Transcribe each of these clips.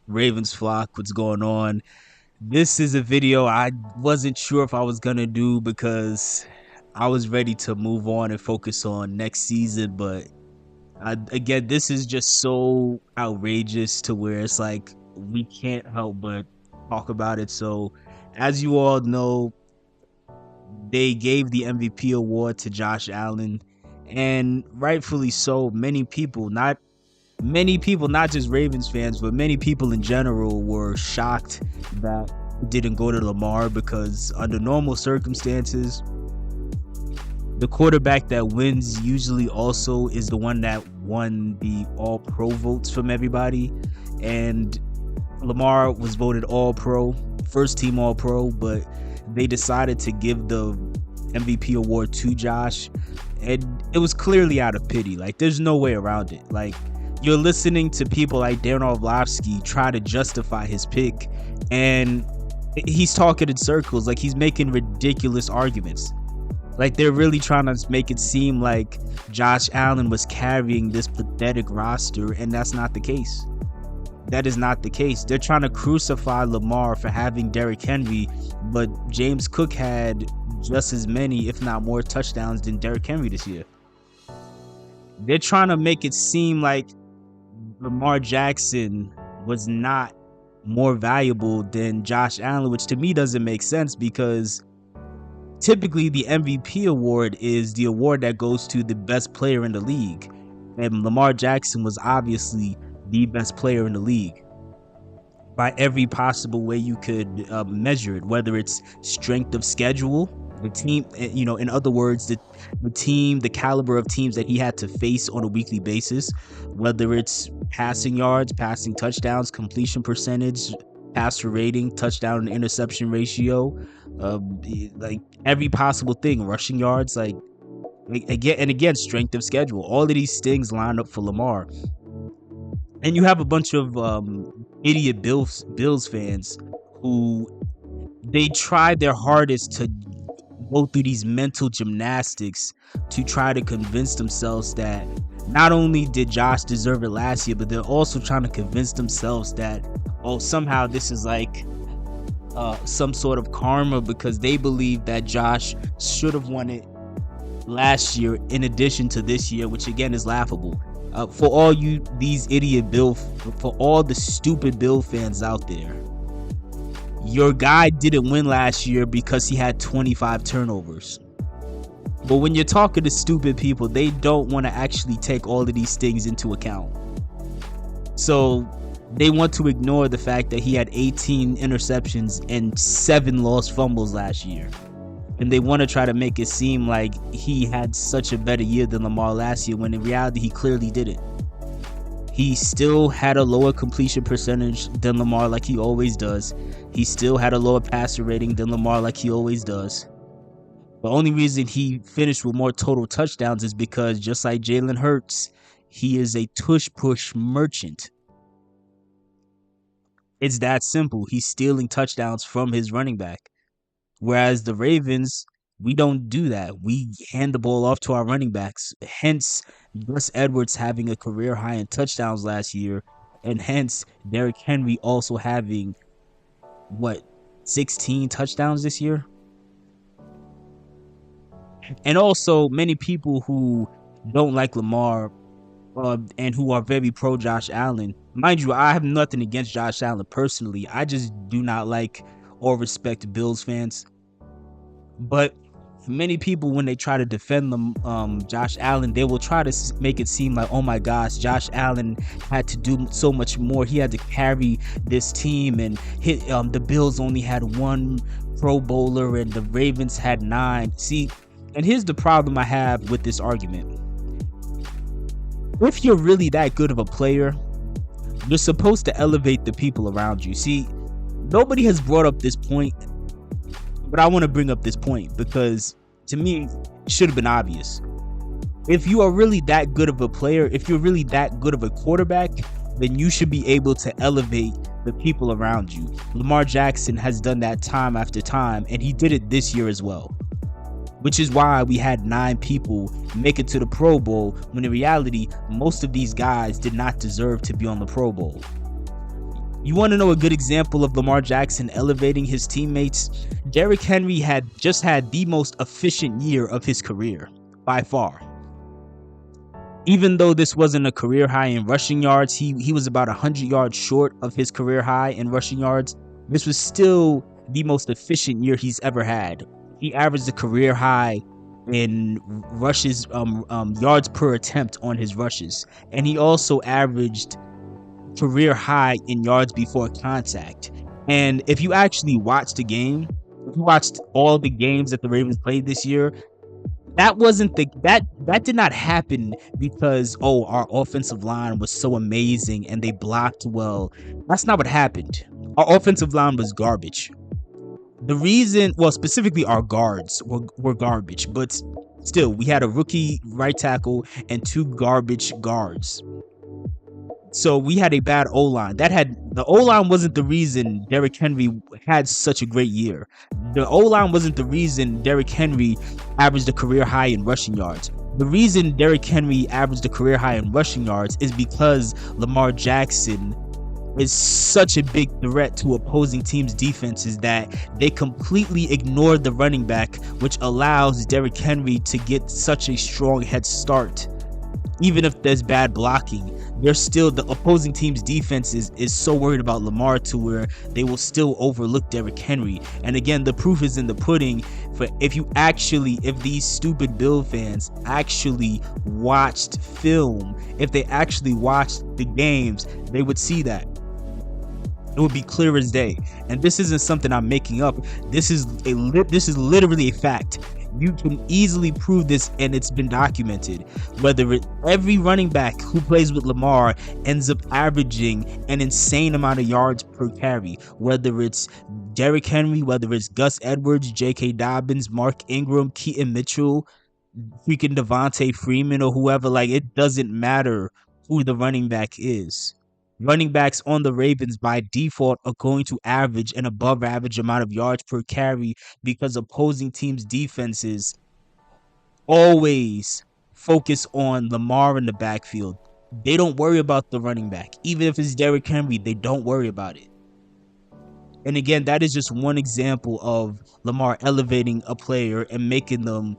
Ravens flock, what's going on? This is a video I wasn't sure if I was gonna do because I was ready to move on and focus on next season, but again, this is just so outrageous to where it's like we can't help but talk about it. So, as you all know, they gave the MVP award to Josh Allen, and rightfully so. Many people, not just Ravens fans, but many people in general were shocked that it didn't go to Lamar because under normal circumstances, the quarterback that wins usually also is the one that won the all pro votes from everybody. And Lamar was voted all pro, first team all pro, but they decided to give the MVP award to Josh. And it was clearly out of pity. Like, there's no way around it. Like, you're listening to people like Darren Orlovsky try to justify his pick, and he's talking in circles. Like, he's making ridiculous arguments. Like, they're really trying to make it seem like Josh Allen was carrying this pathetic roster, and that's not the case. That is not the case. They're trying to crucify Lamar for having Derrick Henry, but James Cook had just as many, if not more, touchdowns than Derrick Henry this year. They're trying to make it seem like Lamar Jackson was not more valuable than Josh Allen, which to me doesn't make sense because typically the MVP award is the award that goes to the best player in the league. And Lamar Jackson was obviously the best player in the league by every possible way you could measure it, whether it's strength of schedule, the team, in other words, the team, the caliber of teams that he had to face on a weekly basis, whether it's passing yards, passing touchdowns, completion percentage, passer rating, touchdown and interception ratio, like every possible thing, rushing yards, like again, strength of schedule. All of these things line up for Lamar. And you have a bunch of idiot Bills fans who they tried their hardest to go through these mental gymnastics to try to convince themselves that not only did Josh deserve it last year, but they're also trying to convince themselves that, oh, somehow this is like some sort of karma because they believe that Josh should have won it last year in addition to this year, which again is laughable. For all you for all the stupid Bill fans out there, your guy didn't win last year because he had 25 turnovers. But when you're talking to stupid people, they don't want to actually take all of these things into account. So they want to ignore the fact that he had 18 interceptions and 7 lost fumbles last year. And they want to try to make it seem like he had such a better year than Lamar last year, when in reality, he clearly didn't. He still had a lower completion percentage than Lamar, like he always does. He still had a lower passer rating than Lamar, like he always does. The only reason he finished with more total touchdowns is because, just like Jalen Hurts, he is a tush-push merchant. It's that simple. He's stealing touchdowns from his running back. Whereas the Ravens, we don't do that. We hand the ball off to our running backs. Hence, Gus Edwards having a career high in touchdowns last year. And hence, Derrick Henry also having, 16 touchdowns this year? And also, many people who don't like Lamar and who are very pro Josh Allen. Mind you, I have nothing against Josh Allen personally. I just do not like or respect Bills fans. But many people, when they try to defend them, Josh Allen, they will try to make it seem like, oh my gosh, Josh Allen had to do so much more. He had to carry this team, and the Bills only had 1 Pro Bowler and the Ravens had 9. See, and here's the problem I have with this argument. If you're really that good of a player, you're supposed to elevate the people around you. See, nobody has brought up this point, but I want to bring up this point because to me, it should have been obvious. If you are really that good of a player, if you're really that good of a quarterback, then you should be able to elevate the people around you. Lamar Jackson has done that time after time, and he did it this year as well. Which is why we had 9 people make it to the Pro Bowl, when in reality, most of these guys did not deserve to be on the Pro Bowl. You want to know a good example of Lamar Jackson elevating his teammates? Derrick Henry had just had the most efficient year of his career by far. Even though this wasn't a career high in rushing yards, he was about 100 yards short of his career high in rushing yards. This was still the most efficient year he's ever had. He averaged a career high in rushes, yards per attempt on his rushes, and he also averaged career high in yards before contact. And if you actually watched the game, if you watched all the games that the Ravens played this year, that did not happen because our offensive line was so amazing and they blocked well. That's not what happened. Our offensive line was garbage. The reason, well, specifically our guards were garbage, but still, we had a rookie right tackle and 2 garbage guards. So we had a bad O-line. The O-line wasn't the reason Derrick Henry had such a great year. The O-line wasn't the reason Derrick Henry averaged a career high in rushing yards. The reason Derrick Henry averaged a career high in rushing yards is because Lamar Jackson is such a big threat to opposing teams' defenses that they completely ignored the running back, which allows Derrick Henry to get such a strong head start. Even if there's bad blocking, the opposing team's defense is so worried about Lamar to where they will still overlook Derrick Henry. And again, the proof is in the pudding. If these stupid Bill fans actually watched film, if they actually watched the games, they would see that. It would be clear as day. And this isn't something I'm making up. This is literally a fact. You can easily prove this, and it's been documented. Every running back who plays with Lamar ends up averaging an insane amount of yards per carry. Whether it's Derrick Henry, whether it's Gus Edwards, J.K. Dobbins, Mark Ingram, Keaton Mitchell, freaking Devontae Freeman, or whoever. Like, it doesn't matter who the running back is. Running backs on the Ravens by default are going to average an above average amount of yards per carry because opposing teams' defenses always focus on Lamar in the backfield. They don't worry about the running back. Even if it's Derrick Henry, they don't worry about it. And again, that is just one example of Lamar elevating a player and making them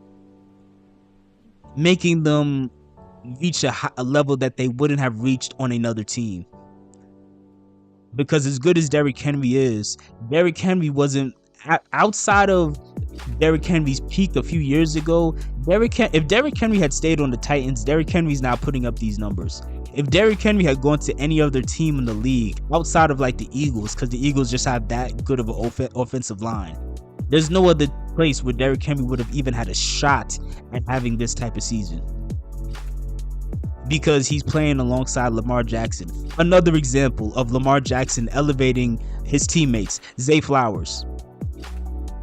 reach a level that they wouldn't have reached on another team. Because as good as Derrick Henry is, Derrick Henry wasn't outside of Derrick Henry's peak a few years ago. If Derrick Henry had stayed on the Titans, Derrick Henry's now putting up these numbers. If Derrick Henry had gone to any other team in the league outside of like the Eagles, because the Eagles just have that good of an offensive line, there's no other place where Derrick Henry would have even had a shot at having this type of season. Because he's playing alongside Lamar Jackson. Another example of Lamar Jackson elevating his teammates, Zay Flowers.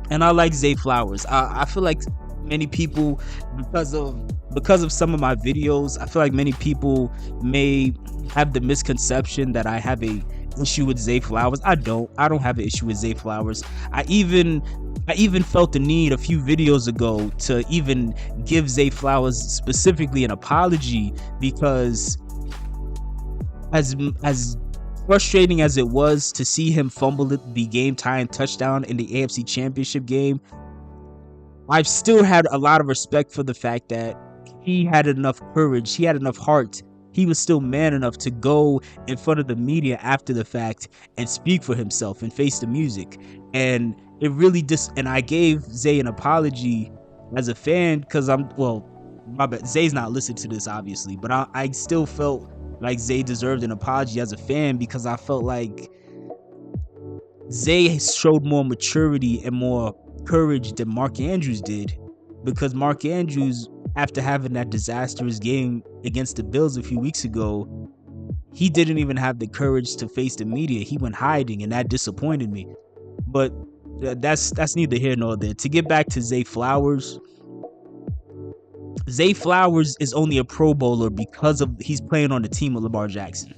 And I like Zay Flowers. I feel like many people, because of some of my videos, I feel like many people may have the misconception that I have a issue with Zay Flowers. I don't have an issue with Zay Flowers. I even felt the need a few videos ago to even give Zay Flowers specifically an apology, because as frustrating as it was to see him fumble the game-tying touchdown in the AFC Championship game, I've still had a lot of respect for the fact that he had enough courage, he had enough heart, he was still man enough to go in front of the media after the fact and speak for himself and face the music. And it really and I gave Zay an apology as a fan, because my bad, Zay's not listening to this obviously, but I still felt like Zay deserved an apology as a fan, because I felt like Zay showed more maturity and more courage than Mark Andrews did. Because Mark Andrews, after having that disastrous game against the Bills a few weeks ago, he didn't even have the courage to face the media. He went hiding, and that disappointed me. But that's neither here nor there. To get back to Zay Flowers is only a Pro Bowler because he's playing on the team with Lamar Jackson.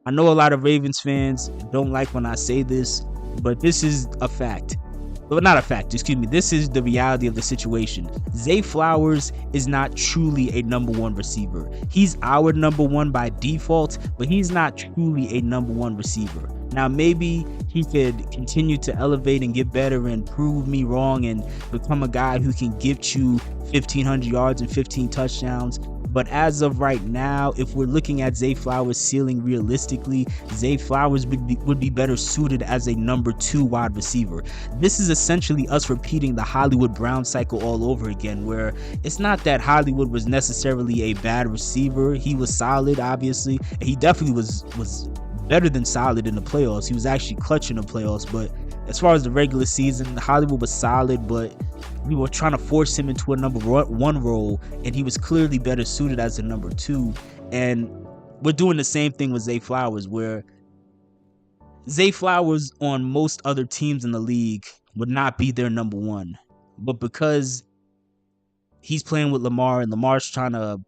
I know a lot of Ravens fans don't like when I say this, but this is a fact. Well, not a fact, excuse me. This is the reality of the situation. Zay Flowers is not truly a number one receiver. He's our number one by default, but he's not truly a number one receiver. Now, maybe he could continue to elevate and get better and prove me wrong and become a guy who can get you 1,500 yards and 15 touchdowns. But as of right now, if we're looking at Zay Flowers' ceiling realistically, Zay Flowers would be better suited as a number 2 wide receiver. This is essentially us repeating the Hollywood Brown cycle all over again, where it's not that Hollywood was necessarily a bad receiver. He was solid, obviously. He definitely was better than solid in the playoffs. He was actually clutch in the playoffs, but as far as the regular season, Hollywood was solid, but we were trying to force him into a number 1 role, and he was clearly better suited as a number 2. And we're doing the same thing with Zay Flowers, where Zay Flowers on most other teams in the league would not be their number 1. But because he's playing with Lamar and Lamar's trying to,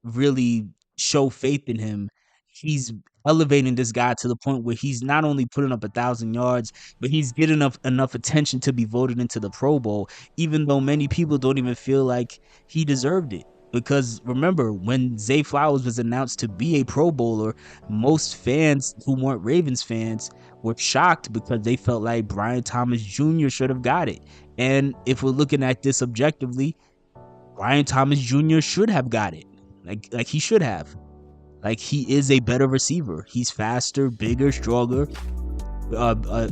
really show faith in him, he's elevating this guy to the point where he's not only putting up 1,000 yards, but he's getting enough attention to be voted into the Pro Bowl, even though many people don't even feel like he deserved it. Because remember, when Zay Flowers was announced to be a Pro Bowler, most fans who weren't Ravens fans were shocked because they felt like Brian Thomas Jr. should have got it. And if we're looking at this objectively, Brian Thomas Jr. should have got it. Like he should have. Like, he is a better receiver. He's faster, bigger, stronger.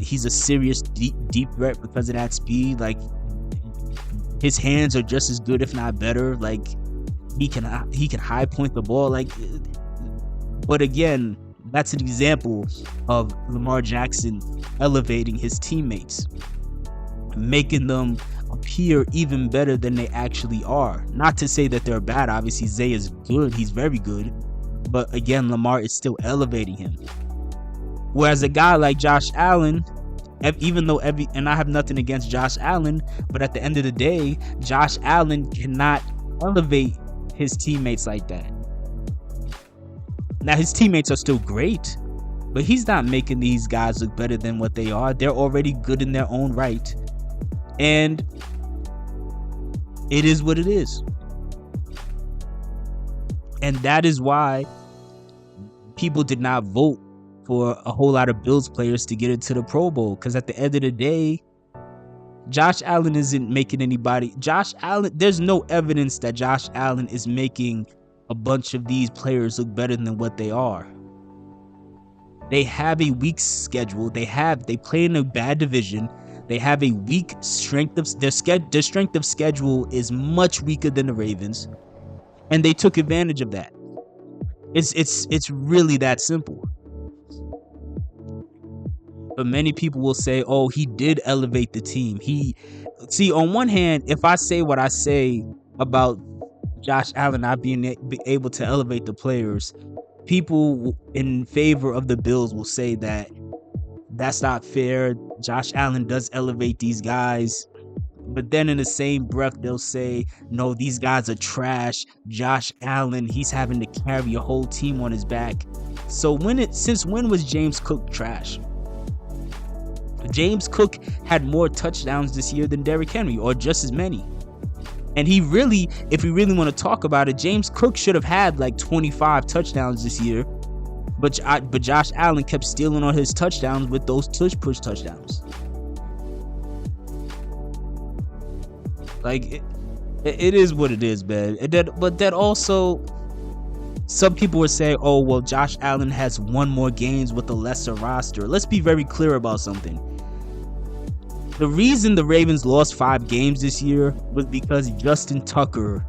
He's a serious deep threat because of that speed. Like, his hands are just as good, if not better. Like, he can high point the ball. Like, but again, that's an example of Lamar Jackson elevating his teammates, making them appear even better than they actually are. Not to say that they're bad. Obviously, Zay is good. He's very good. But again, Lamar is still elevating him. Whereas a guy like Josh Allen, even though and I have nothing against Josh Allen, but at the end of the day, Josh Allen cannot elevate his teammates like that. Now, his teammates are still great, but he's not making these guys look better than what they are. They're already good in their own right. And it is what it is. And that is why people did not vote for a whole lot of Bills players to get into the Pro Bowl. Because at the end of the day, Josh Allen isn't making anybody. There's no evidence that Josh Allen is making a bunch of these players look better than what they are. They have a weak schedule. They play in a bad division. They have a weak strength of their strength of schedule is much weaker than the Ravens. And they took advantage of that. It's really that simple. But many people will say, "Oh, he did elevate the team." On one hand, if I say what I say about Josh Allen not being able to elevate the players, people in favor of the Bills will say that that's not fair. Josh Allen does elevate these guys. But then in the same breath, they'll say, no, these guys are trash. Josh Allen, he's having to carry a whole team on his back. So since when was James Cook trash? James Cook had more touchdowns this year than Derrick Henry, or just as many. And if we really want to talk about it, James Cook should have had like 25 touchdowns this year. But Josh Allen kept stealing on his touchdowns with those push touchdowns. Like, it is what it is, man. But that also, some people would say, oh, well, Josh Allen has won more games with a lesser roster. Let's be very clear about something. The reason the Ravens lost 5 games this year was because Justin Tucker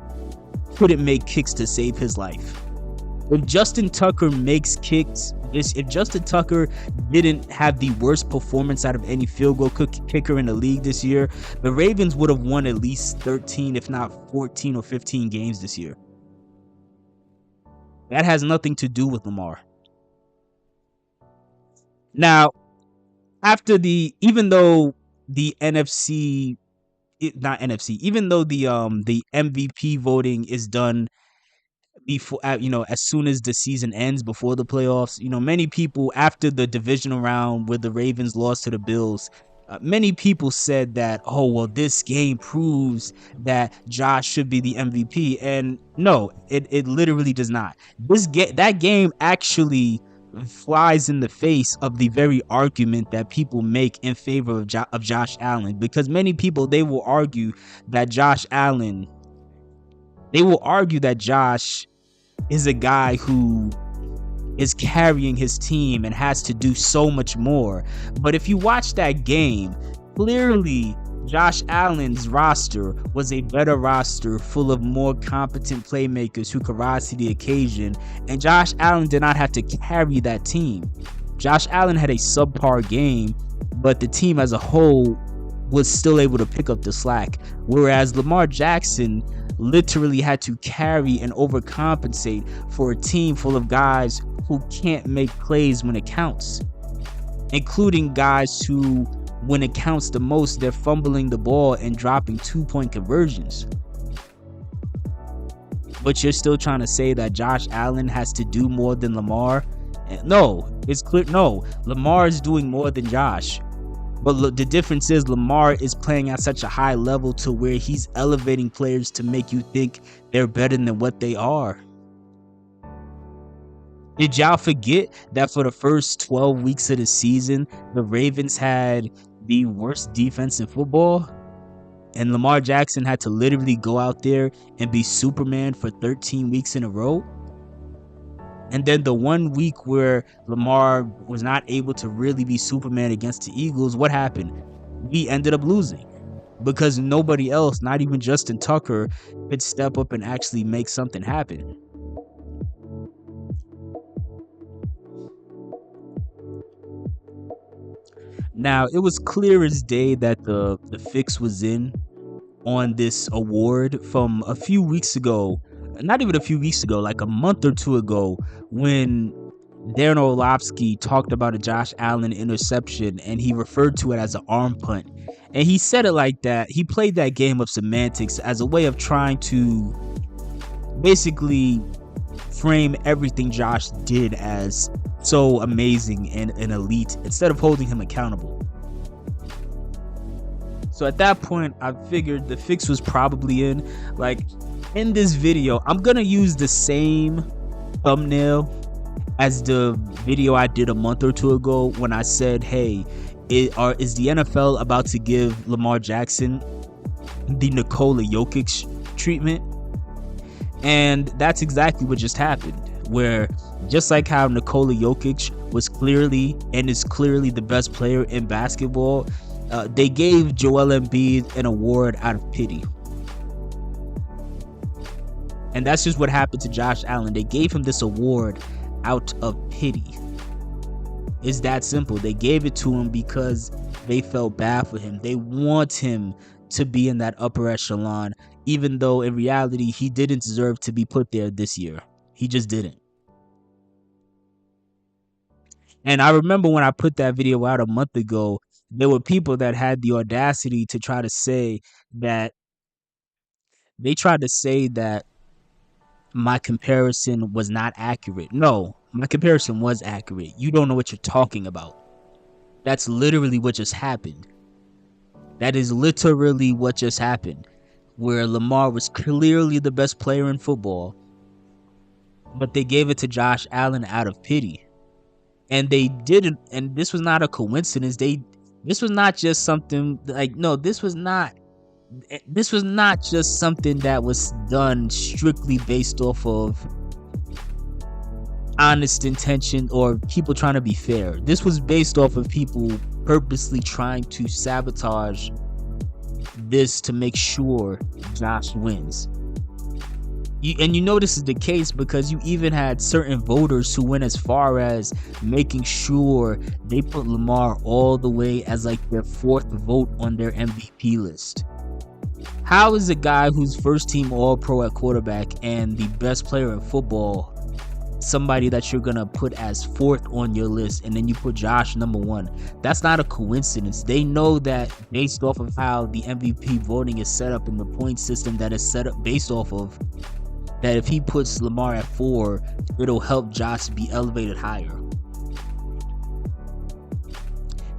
couldn't make kicks to save his life. If Justin Tucker makes kicks, if Justin Tucker didn't have the worst performance out of any field goal kicker in the league this year, the Ravens would have won at least 13, if not 14 or 15 games this year. That has nothing to do with Lamar. Now, even though the MVP voting is done before, as soon as the season ends, before the playoffs, many people, after the divisional round where the Ravens lost to the Bills, Many people said that, oh, well, this game proves that Josh should be the MVP. And no, it literally does not. That game actually flies in the face of the very argument that people make in favor of Josh Allen, because many people, they will argue that Josh is a guy who is carrying his team and has to do so much more. But if you watch that game, clearly Josh Allen's roster was a better roster full of more competent playmakers who could rise to the occasion, and Josh Allen did not have to carry that team. Josh Allen had a subpar game, but the team as a whole was still able to pick up the slack, whereas Lamar Jackson literally had to carry and overcompensate for a team full of guys who can't make plays when it counts, including guys who, when it counts the most, they're fumbling the ball and dropping 2-point conversions. But you're still trying to say that Josh Allen has to do more than Lamar? No, it's clear. No, Lamar is doing more than Josh. But look, the difference is Lamar is playing at such a high level to where he's elevating players to make you think they're better than what they are. Did y'all forget that for the first 12 weeks of the season, the Ravens had the worst defense in football? And Lamar Jackson had to literally go out there and be Superman for 13 weeks in a row? And then the 1 week where Lamar was not able to really be Superman against the Eagles, what happened? We ended up losing because nobody else, not even Justin Tucker, could step up and actually make something happen. Now, it was clear as day that the fix was in on this award from a few weeks ago. Not even a few weeks ago, like a month or two ago, when Darren Orlovsky talked about a Josh Allen interception and he referred to it as an arm punt. And he said it like that. He played that game of semantics as a way of trying to basically frame everything Josh did as so amazing and elite instead of holding him accountable. So at that point, I figured the fix was probably in. Like, in this video, I'm gonna use the same thumbnail as the video I did a month or two ago when I said, hey, is the NFL about to give Lamar Jackson the Nikola Jokic treatment? And that's exactly what just happened, where just like how Nikola Jokic was clearly and is clearly the best player in basketball, they gave Joel Embiid an award out of pity. And that's just what happened to Josh Allen. They gave him this award out of pity. It's that simple. They gave it to him because they felt bad for him. They want him to be in that upper echelon, even though in reality, he didn't deserve to be put there this year. He just didn't. And I remember when I put that video out a month ago, there were people that had the audacity to try to say that my comparison was not accurate. No, my comparison was accurate. You don't know what you're talking about. That's literally what just happened. That is literally what just happened, where Lamar was clearly the best player in football, but they gave it to Josh Allen out of pity. And they didn't, and this was not a coincidence. This was not just something like, no, this was not just something that was done strictly based off of honest intention or people trying to be fair. This was based off of people purposely trying to sabotage this to make sure Josh wins. And you know this is the case because you even had certain voters who went as far as making sure they put Lamar all the way as like their fourth vote on their MVP list. How is a guy who's first team All-Pro at quarterback and the best player in football somebody that you're gonna put as fourth on your list, and then you put Josh number one? That's not a coincidence. They know that based off of how the MVP voting is set up and the point system that is set up based off of, that if he puts Lamar at 4, it'll help Josh be elevated higher.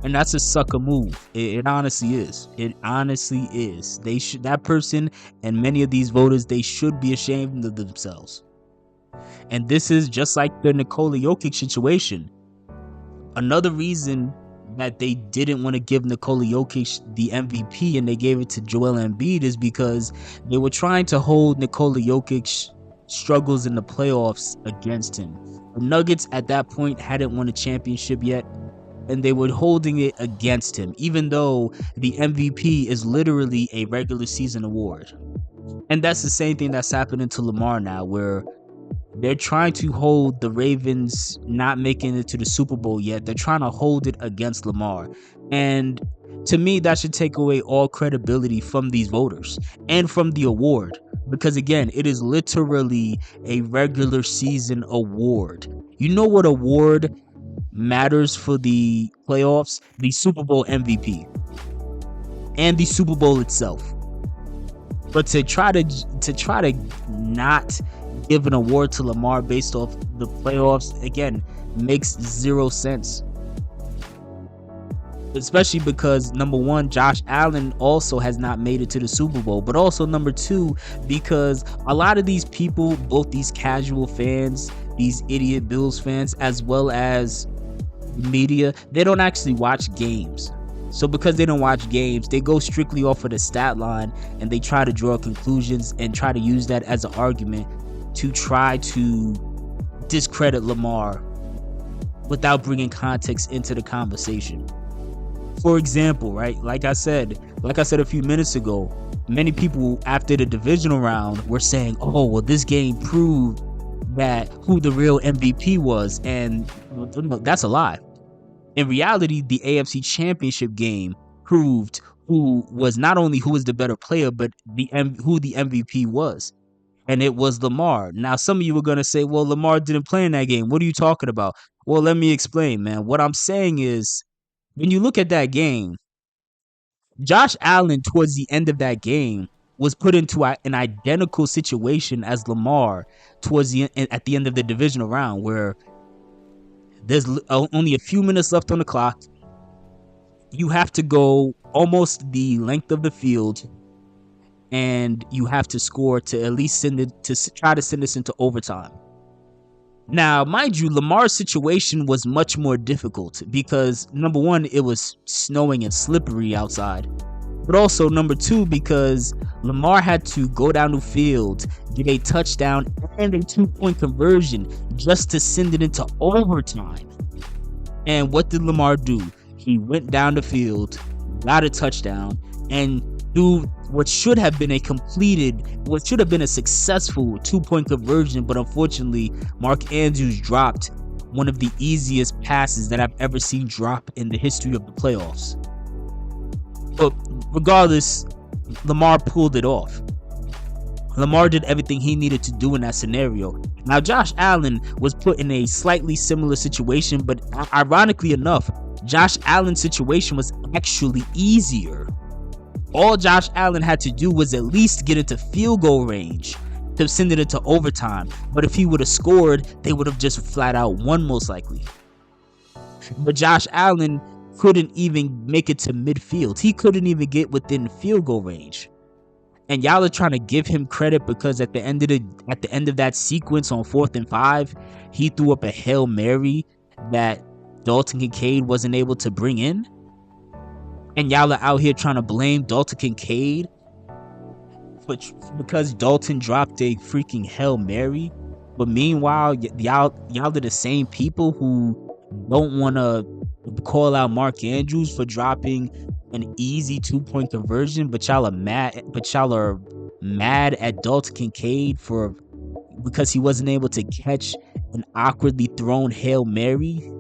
And that's a sucker move. It honestly is. It honestly is. That person and many of these voters, they should be ashamed of themselves. And this is just like the Nikola Jokic situation. Another reason that they didn't want to give Nikola Jokic the MVP and they gave it to Joel Embiid is because they were trying to hold Nikola Jokic's struggles in the playoffs against him. The Nuggets at that point hadn't won a championship yet, and they were holding it against him, even though the MVP is literally a regular season award. And that's the same thing that's happening to Lamar now, where they're trying to hold the Ravens not making it to the Super Bowl yet. They're trying to hold it against Lamar. And to me, that should take away all credibility from these voters and from the award. Because again, it is literally a regular season award. You know what award matters for the playoffs? The Super Bowl MVP and the Super Bowl itself. But to try to not give an award to Lamar based off the playoffs, again, makes zero sense. Especially because, number one, Josh Allen also has not made it to the Super Bowl. But also, number two, because a lot of these people, both these casual fans, these idiot Bills fans, as well as media, they don't actually watch games. So because they don't watch games, they go strictly off of the stat line and they try to draw conclusions and try to use that as an argument to try to discredit Lamar without bringing context into the conversation. For example, right, like I said a few minutes ago, many people after the divisional round were saying, oh, well, this game proved that who the real MVP was, and that's a lie. In reality, the AFC Championship game proved who was the better player, but who the MVP was. And it was Lamar. Now, some of you were going to say, well, Lamar didn't play in that game. What are you talking about? Well, let me explain, man. What I'm saying is, when you look at that game, Josh Allen, towards the end of that game, was put into an identical situation as Lamar at the end of the divisional round, where there's only a few minutes left on the clock. You have to go almost the length of the field, and you have to score to at least try to send this into overtime. Now, mind you, Lamar's situation was much more difficult because, number one, it was snowing and slippery outside. But also, number two, because Lamar had to go down the field, get a touchdown and a 2-point conversion just to send it into overtime. And what did Lamar do? He went down the field, got a touchdown, and threw what should have been a successful 2-point conversion. But unfortunately, Mark Andrews dropped one of the easiest passes that I've ever seen drop in the history of the playoffs. But regardless, Lamar pulled it off. Lamar did everything he needed to do in that scenario. Now, Josh Allen was put in a slightly similar situation, but ironically enough, Josh Allen's situation was actually easier. All Josh Allen had to do was at least get into field goal range to send it into overtime. But if he would have scored, they would have just flat out won, most likely. But Josh Allen couldn't even make it to midfield. He couldn't even get within field goal range. And y'all are trying to give him credit because at the end of that sequence on 4th and 5, he threw up a Hail Mary that Dalton Kincaid wasn't able to bring in. And y'all are out here trying to blame Dalton Kincaid because Dalton dropped a freaking Hail Mary. But meanwhile, y'all are the same people who don't want to call out Mark Andrews for dropping an easy 2-point conversion, but y'all are mad at Dalton Kincaid because he wasn't able to catch an awkwardly thrown Hail Mary.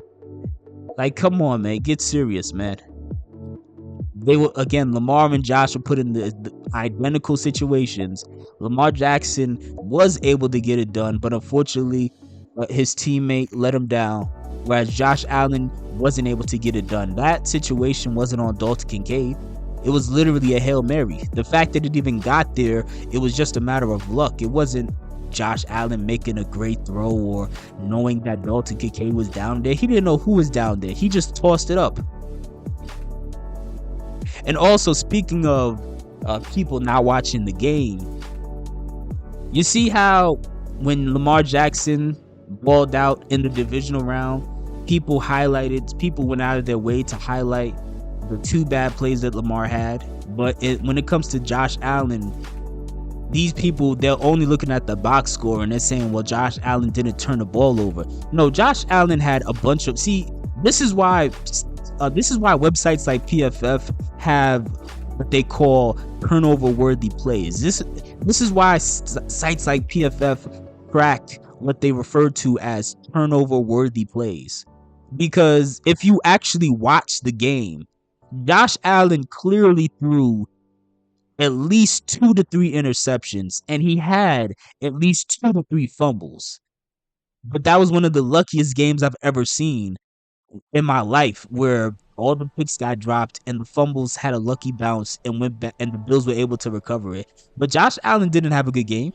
Like, come on, man, get serious, man. Lamar and Josh were put in the identical situations. Lamar Jackson was able to get it done, but unfortunately, his teammate let him down, whereas Josh Allen wasn't able to get it done. That situation wasn't on Dalton Kincaid. It was literally a Hail Mary. The fact that it even got there, it was just a matter of luck. It wasn't Josh Allen making a great throw or knowing that Dalton Kincaid was down there. He didn't know who was down there. He just tossed it up. And also, speaking of people not watching the game, you see how when Lamar Jackson balled out in the divisional round, people went out of their way to highlight the 2 bad plays that Lamar had. But when it comes to Josh Allen, these people, they're only looking at the box score and they're saying, well, Josh Allen didn't turn the ball over. No, Josh Allen had a bunch of, this is why websites like PFF have what they call turnover worthy plays. This is why sites like PFF track what they refer to as turnover worthy plays. Because if you actually watch the game, Josh Allen clearly threw at least 2 to 3 interceptions, and he had at least 2 to 3 fumbles. But that was one of the luckiest games I've ever seen in my life, where all the picks got dropped and the fumbles had a lucky bounce and went back, and the Bills were able to recover it. But Josh Allen didn't have a good game.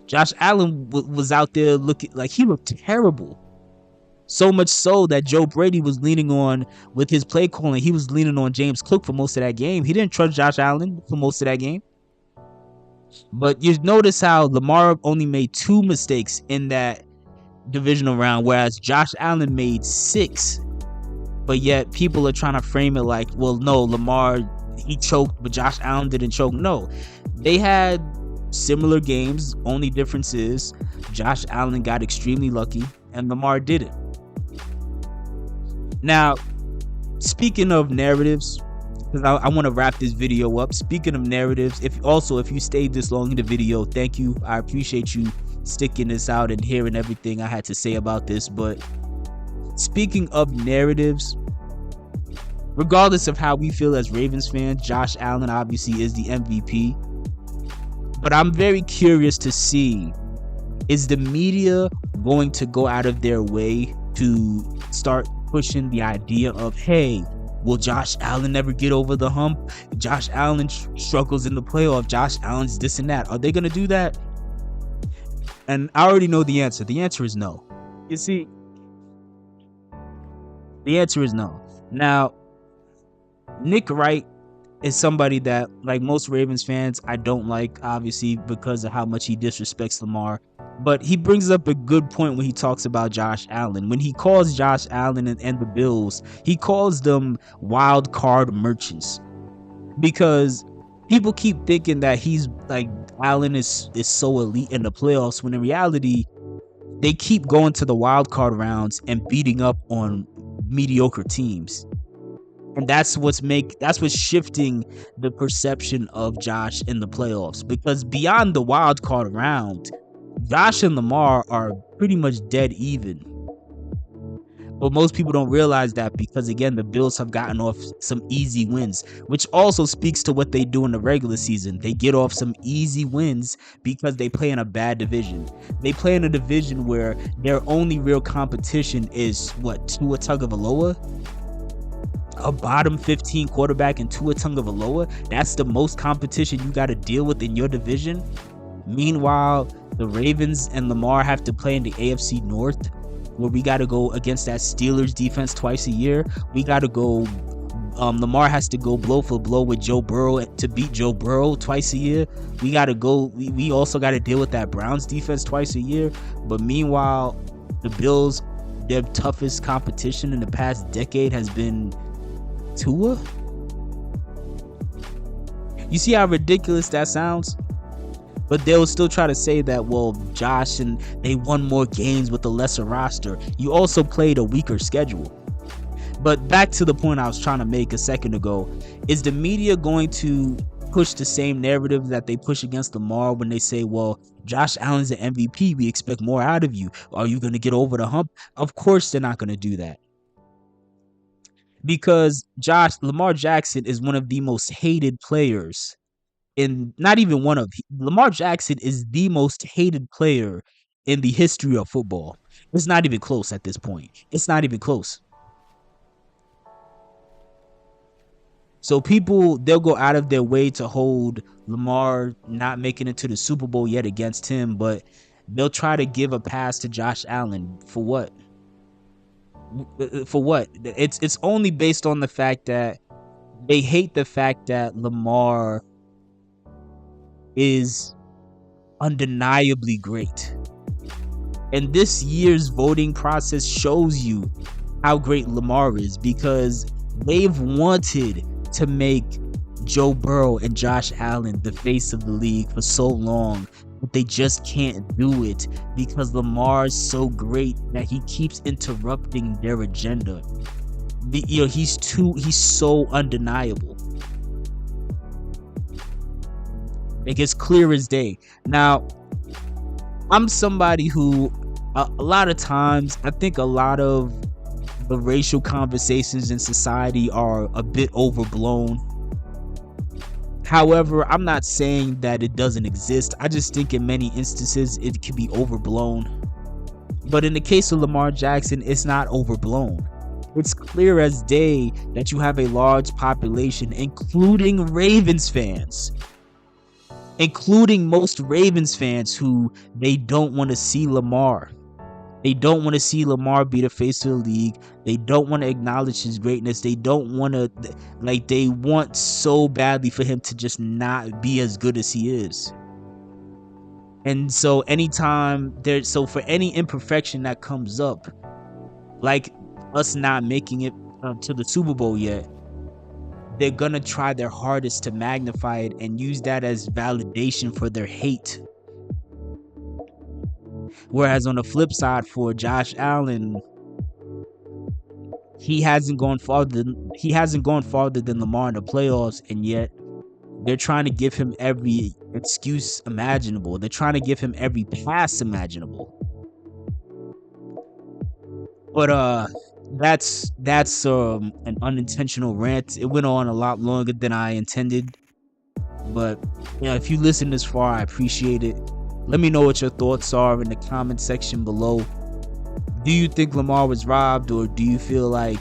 Josh Allen was out there looking like he looked terrible. So much so that Joe Brady was leaning on, with his play calling, he was leaning on James Cook for most of that game. He didn't trust Josh Allen for most of that game. But you notice how Lamar only made 2 mistakes in that divisional round, whereas Josh Allen made 6. But yet people are trying to frame it like, well, no, Lamar, he choked, but Josh Allen didn't choke. No, they had similar games. Only difference is Josh Allen got extremely lucky and Lamar didn't. Now, speaking of narratives, because I want to wrap this video up. Speaking of narratives, if you stayed this long in the video, thank you. I appreciate you sticking this out and hearing everything I had to say about this. But speaking of narratives, regardless of how we feel as Ravens fans, Josh Allen obviously is the MVP. But I'm very curious to see, is the media going to go out of their way to start pushing the idea of, hey, will Josh Allen never get over the hump? Josh Allen struggles in the playoff. Josh Allen's this and that. Are they going to do that? And I already know the answer. The answer is no. You see, the answer is no. Now, Nick Wright is somebody that, like most Ravens fans, I don't like, obviously, because of how much he disrespects Lamar. But he brings up a good point when he talks about Josh Allen. When he calls Josh Allen and the Bills, he calls them wild card merchants. Because people keep thinking that he's like, Allen is so elite in the playoffs, when in reality, they keep going to the wild card rounds and beating up on mediocre teams. And that's what's shifting the perception of Josh in the playoffs. Because beyond the wild card round, Josh and Lamar are pretty much dead even. But most people don't realize that, because again, the Bills have gotten off some easy wins, which also speaks to what they do in the regular season. They get off some easy wins because they play in a bad division. They play in a division where their only real competition is Tua Tagovailoa, a bottom 15 quarterback, and Tua Tagovailoa. That's the most competition you got to deal with in your division. Meanwhile, the Ravens and Lamar have to play in the AFC North, where we got to go against that Steelers defense twice a year. We got to go, Lamar has to go blow for blow with Joe Burrow to beat Joe Burrow twice a year. We got to go, we also got to deal with that Browns defense twice a year. But meanwhile, the Bills, their toughest competition in the past decade has been Tua. You see how ridiculous that sounds? But they'll still try to say that, well, Josh and they won more games with a lesser roster. You also played a weaker schedule. But back to the point I was trying to make a second ago, is the media going to push the same narrative that they push against Lamar when they say, well, Josh Allen's the MVP, we expect more out of you. Are you going to get over the hump? Of course they're not going to do that. Because Lamar Jackson is one of the most hated players. Lamar Jackson is the most hated player in the history of football. It's not even close at this point. It's not even close. So they'll go out of their way to hold Lamar not making it to the Super Bowl yet against him, but they'll try to give a pass to Josh Allen. For what? For what? It's only based on the fact that They hate the fact that Lamar is undeniably great. And this year's voting process shows you how great Lamar is, because they've wanted to make Joe Burrow and Josh Allen the face of the league for so long, but they just can't do it because Lamar's so great that he keeps interrupting their agenda. He's so undeniable. Like, it's clear as day. Now, I'm somebody who a lot of times, I think a lot of the racial conversations in society are a bit overblown. However, I'm not saying that it doesn't exist. I just think in many instances it can be overblown. But in the case of Lamar Jackson, it's not overblown. It's clear as day that you have a large population, including Ravens fans, including most Ravens fans, who they don't want to see Lamar. They don't want to see Lamar be the face of the league. They don't want to acknowledge his greatness. They don't want to, they want so badly for him to just not be as good as he is. And so for any imperfection that comes up, like us not making it to the Super Bowl yet, they're going to try their hardest to magnify it and use that as validation for their hate. Whereas on the flip side, for Josh Allen, he hasn't gone farther than Lamar in the playoffs, and yet they're trying to give him every excuse imaginable. They're trying to give him every pass imaginable. But that's an unintentional rant. It went on a lot longer than I intended, but if you listen this far, I appreciate it. Let me know what your thoughts are in the comment section below. Do you think Lamar was robbed, or do you feel like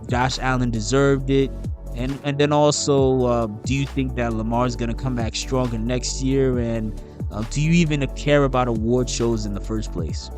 Josh Allen deserved it? And then also, do you think that Lamar is going to come back stronger next year? And do you even care about award shows in the first place?